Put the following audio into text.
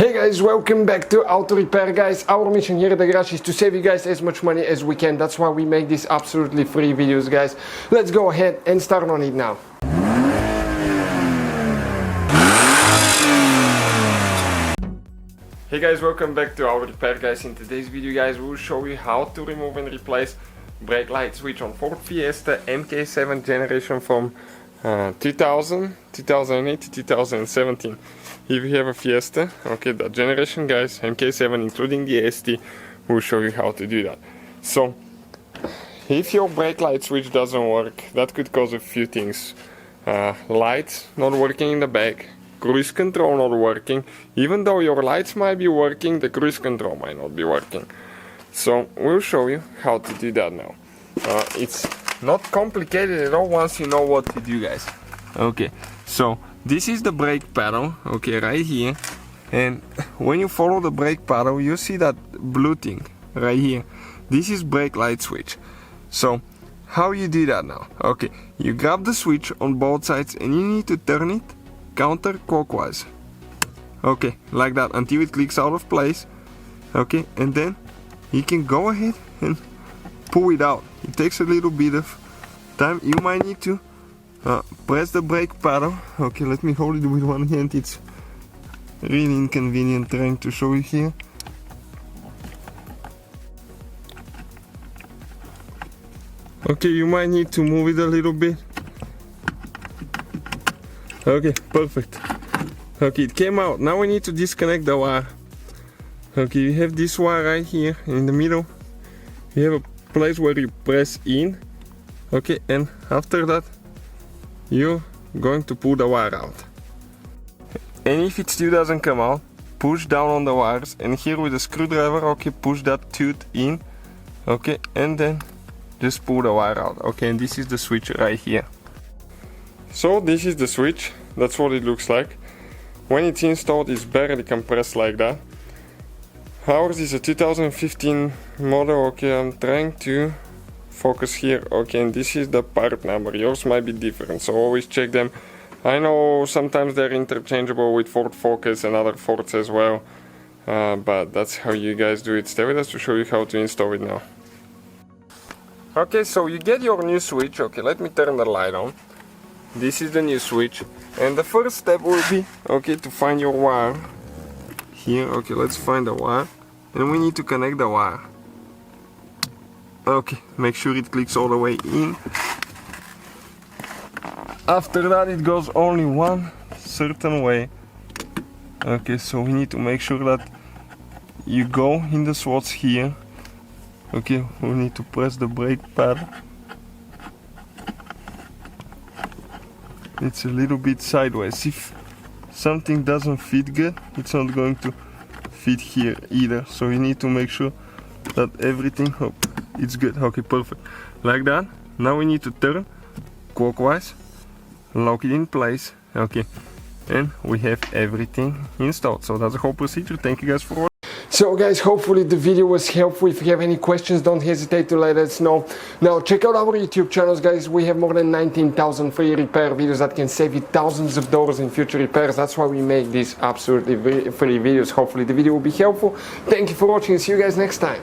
Hey guys, welcome back to Auto Repair, guys. Our mission here at the garage is to save you guys as much money as we can. That's why we make these absolutely free videos, guys. Let's go ahead and start on it now. Hey guys, welcome back to Auto Repair, guys. In today's video, guys, we'll show you how to remove and replace brake light switch on Ford Fiesta MK7 generation from 2000, 2008 to 2017. If you have a Fiesta, okay, that generation, guys, MK7 including the ST, will show you how to do that. So if your brake light switch doesn't work, that could cause a few things. Lights not working in the back, cruise control not working. Even though your lights might be working, the cruise control might not be working. So we'll show you how to do that now. It's not complicated at all once you know what to do, guys. Okay, so this is the brake pedal, okay, right here. And when you follow the brake pedal, you see that blue thing right here. This is brake light switch. So how you do that now? Okay, you grab the switch on both sides and you need to turn it counterclockwise. Okay, like that until it clicks out of place. Okay, and then you can go ahead and pull it out. It takes a little bit of time. You might need to press the brake pedal. Okay, let me hold it with one hand. It's really inconvenient trying to show you here. Okay, you might need to move it a little bit. Okay, perfect. Okay, it came out. Now we need to disconnect the wire. Okay, you have this wire right here in the middle. You have a place where you press in. Okay, and after that you're going to pull the wire out. And if it still doesn't come out, push down on the wires, and here with a screwdriver, okay, push that tooth in. Okay, and then just pull the wire out. Okay, and this is the switch right here. So this is the switch. That's what it looks like. When it's installed, it's barely compressed like that. Ours is a 2015 model. Okay, I'm trying to focus here. Okay, and this is the part number. Yours might be different, so always check them. I know sometimes they're interchangeable with Ford Focus and other Fords as well, but that's how you guys do it. Stay with us to show you how to install it now. Okay, so you get your new switch. Okay, let me turn the light on. This is the new switch, and the first step will be, okay, to find your wire here. Okay, let's find the wire, and we need to connect the wire. Okay, make sure it clicks all the way in. After that it goes only one certain way. Okay, so we need to make sure that you go in the slots here. Okay, we need to press the brake pad. It's a little bit sideways. If something doesn't fit good, it's not going to fit here either. So you need to make sure that everything, oh, it's good. Okay, perfect. Like that. Now we need to turn clockwise, lock it in place. Okay, and we have everything installed. So that's the whole procedure. Thank you guys for watching. So guys, hopefully the video was helpful. If you have any questions, don't hesitate to let us know. Now check out our YouTube channels, guys. We have more than 19,000 free repair videos that can save you thousands of dollars in future repairs. That's why we make these absolutely free videos. Hopefully the video will be helpful. Thank you for watching. See you guys next time.